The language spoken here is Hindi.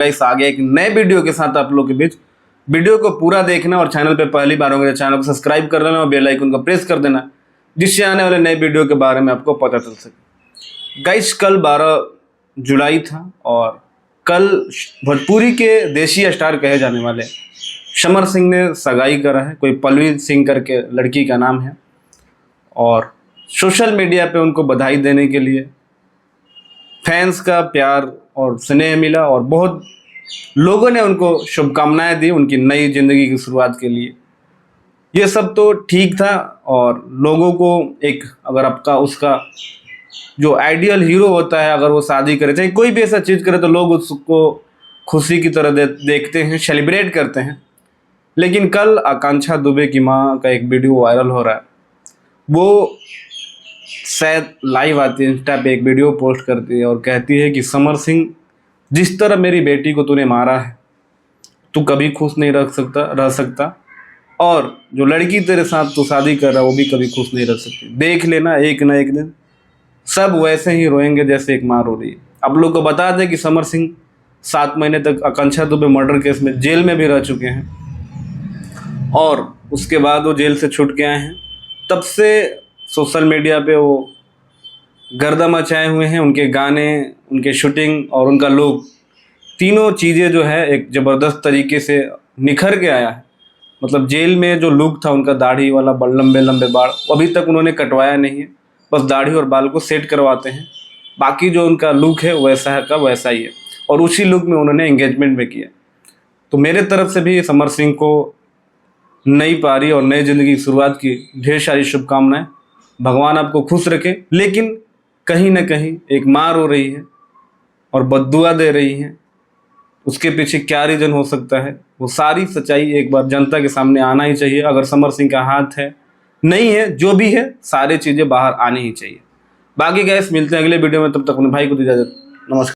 गाइस आ गया एक नए वीडियो के साथ आप लोग के बीच। वीडियो को पूरा देखना और चैनल पे पहली बार होंगे तो चैनल को सब्सक्राइब कर लेना और बेल आइकन को प्रेस कर देना, जिससे आने वाले नए वीडियो के बारे में आपको पता चल सके। गाइस कल 12 जुलाई था और कल भोजपुरी के देसी स्टार कहे जाने वाले समर सिंह ने सगाई करा है। कोई पल्लवी सिंह करके लड़की का नाम है और सोशल मीडिया पे उनको बधाई देने के लिए फैंस का प्यार और स्नेह मिला और बहुत लोगों ने उनको शुभकामनाएं दी उनकी नई ज़िंदगी की शुरुआत के लिए। ये सब तो ठीक था और लोगों को एक अगर आपका उसका जो आइडियल हीरो होता है, अगर वो शादी करे चाहे कोई भी ऐसा चीज़ करे तो लोग उसको खुशी की तरह देखते हैं, सेलिब्रेट करते हैं। लेकिन कल आकांक्षा दुबे की माँ का एक वीडियो वायरल हो रहा है। वो शायद लाइव आती है, इंस्टा पे एक वीडियो पोस्ट करती है और कहती है कि समर सिंह, जिस तरह मेरी बेटी को तूने मारा है तू कभी खुश नहीं रह सकता और जो लड़की तेरे साथ तू शादी कर रहा है वो भी कभी खुश नहीं रह सकती। देख लेना एक ना एक दिन सब वैसे ही रोएंगे जैसे एक माँ रो रही है। आप लोग को बता दें कि समर सिंह 7 महीने तक आकांक्षा दुबे मर्डर केस में जेल में भी रह चुके हैं और उसके बाद वो जेल से छूट के आए हैं। तब से सोशल मीडिया पे वो गर्दा मचाए हुए हैं। उनके गाने, उनके शूटिंग और उनका लुक, तीनों चीज़ें जो है एक ज़बरदस्त तरीके से निखर के आया है। मतलब जेल में जो लुक था उनका, दाढ़ी वाला लंबे लंबे बाल, अभी तक उन्होंने कटवाया नहीं है, बस दाढ़ी और बाल को सेट करवाते हैं। बाकी जो उनका लुक है वैसा है का वैसा ही है और उसी लुक में उन्होंने एंगेजमेंट में किया। तो मेरे तरफ से भी समर सिंह को नई पारी और नई ज़िंदगी की शुरुआत की ढेर सारी शुभकामनाएं। भगवान आपको खुश रखे। लेकिन कहीं ना कहीं एक माँ रो रही है और बद्दुआ दे रही है, उसके पीछे क्या रीज़न हो सकता है, वो सारी सच्चाई एक बार जनता के सामने आना ही चाहिए। अगर समर सिंह का हाथ है, नहीं है, जो भी है, सारी चीज़ें बाहर आनी ही चाहिए। बाकी गैस मिलते हैं अगले वीडियो में, तब तक अपने भाई को दीजिए इजाज़त। नमस्कार।